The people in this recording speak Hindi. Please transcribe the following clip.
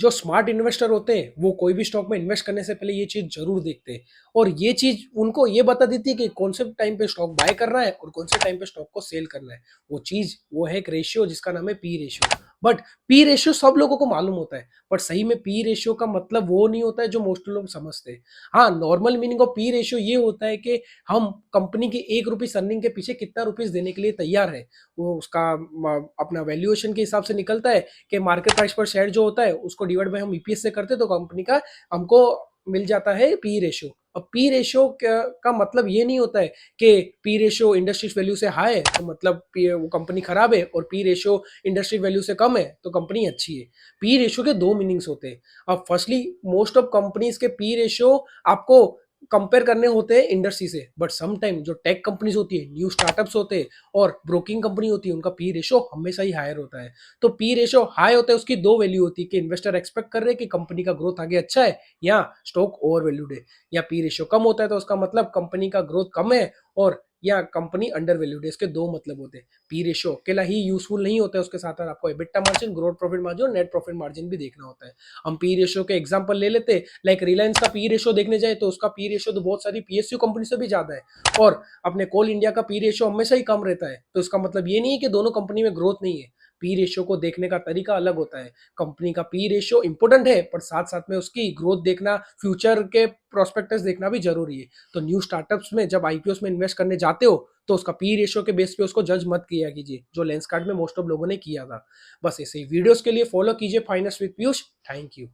जो स्मार्ट इन्वेस्टर होते हैं वो कोई भी स्टॉक में इन्वेस्ट करने से पहले ये चीज जरूर देखते हैं, और ये चीज उनको ये बता देती है कि कौन से टाइम पे स्टॉक बाय करना है और कौन से टाइम पे स्टॉक को सेल करना है। वो है एक रेशियो जिसका नाम है P ratio. But P ratio सब लोगों को मालूम होता है, बट सही में पी रेशियो का मतलब वो नहीं होता है जो मोस्ट लोग समझते हैं। हाँ, normal meaning of P ratio ये होता है कि हम कंपनी की 1 रुपीज अर्निंग के पीछे कितना रुपीज देने के लिए तैयार है। वो उसका अपना वैल्यूएशन के हिसाब से निकलता है कि मार्केट प्राइस पर शेयर जो होता है उसको डिवाइड बाय हम ईपीएस से करते हैं, तो कंपनी का हमको मिल जाता है पी रेशियो। अब पी रेशियो का मतलब ये नहीं होता है कि पी रेशियो इंडस्ट्री वैल्यू से हाई है तो मतलब वो कंपनी खराब है, और पी रेशियो इंडस्ट्री वैल्यू से कम है तो कंपनी अच्छी है। पी रेशियो के दो मीनिंग्स होते हैं। अब फर्स्टली, मोस्ट ऑफ कंपनीज के पी रेशियो आपको कंपेयर करने होते हैं इंडस्ट्री से, बट सम टाइम जो टेक कंपनीज होती है, न्यू स्टार्टअप्स होते हैं और ब्रोकिंग कंपनी होती है, उनका पी रेशियो हमेशा ही हायर होता है। तो पी रेशियो हाई होता है, उसकी दो वैल्यू होती है कि इन्वेस्टर एक्सपेक्ट कर रहे हैं कि कंपनी का ग्रोथ आगे अच्छा है या स्टॉक ओवर वैल्यूड है। या पी रेशियो कम होता है तो उसका मतलब कंपनी का ग्रोथ कम है, और या कंपनी अंडर वैल्यूड है। इसके दो मतलब होते हैं। पी रेशियो अकेला ही यूजफुल नहीं होता है, उसके साथ साथ आपको EBITDA margin, growth profit margin और नेट प्रॉफिट मार्जिन भी देखना होता है। हम पी रेशियो के एग्जांपल ले लेते हैं, लाइक रिलायंस का पी रेशियो देखने जाए तो उसका पी रेशियो तो बहुत सारी पीएसयू कंपनी से भी ज्यादा है, और अपने कोल इंडिया का पी रेशियो हमेशा ही कम रहता है। तो इसका मतलब ये नहीं है कि दोनों कंपनी में ग्रोथ नहीं है। पी रेशियो को देखने का तरीका अलग होता है। कंपनी का पी रेशियो इंपॉर्टेंट है, पर साथ साथ में उसकी ग्रोथ देखना, फ्यूचर के प्रोस्पेक्टस देखना भी जरूरी है। तो न्यू स्टार्टअप्स में जब आईपीओस में इन्वेस्ट करने जाते हो तो उसका पी रेशियो के बेस पे उसको जज मत किया कीजिए, जो लेंस कार्ड में मोस्ट ऑफ लोगों ने किया था। बस ऐसे ही वीडियोस के लिए फॉलो कीजिए finance with Piyush. Thank you.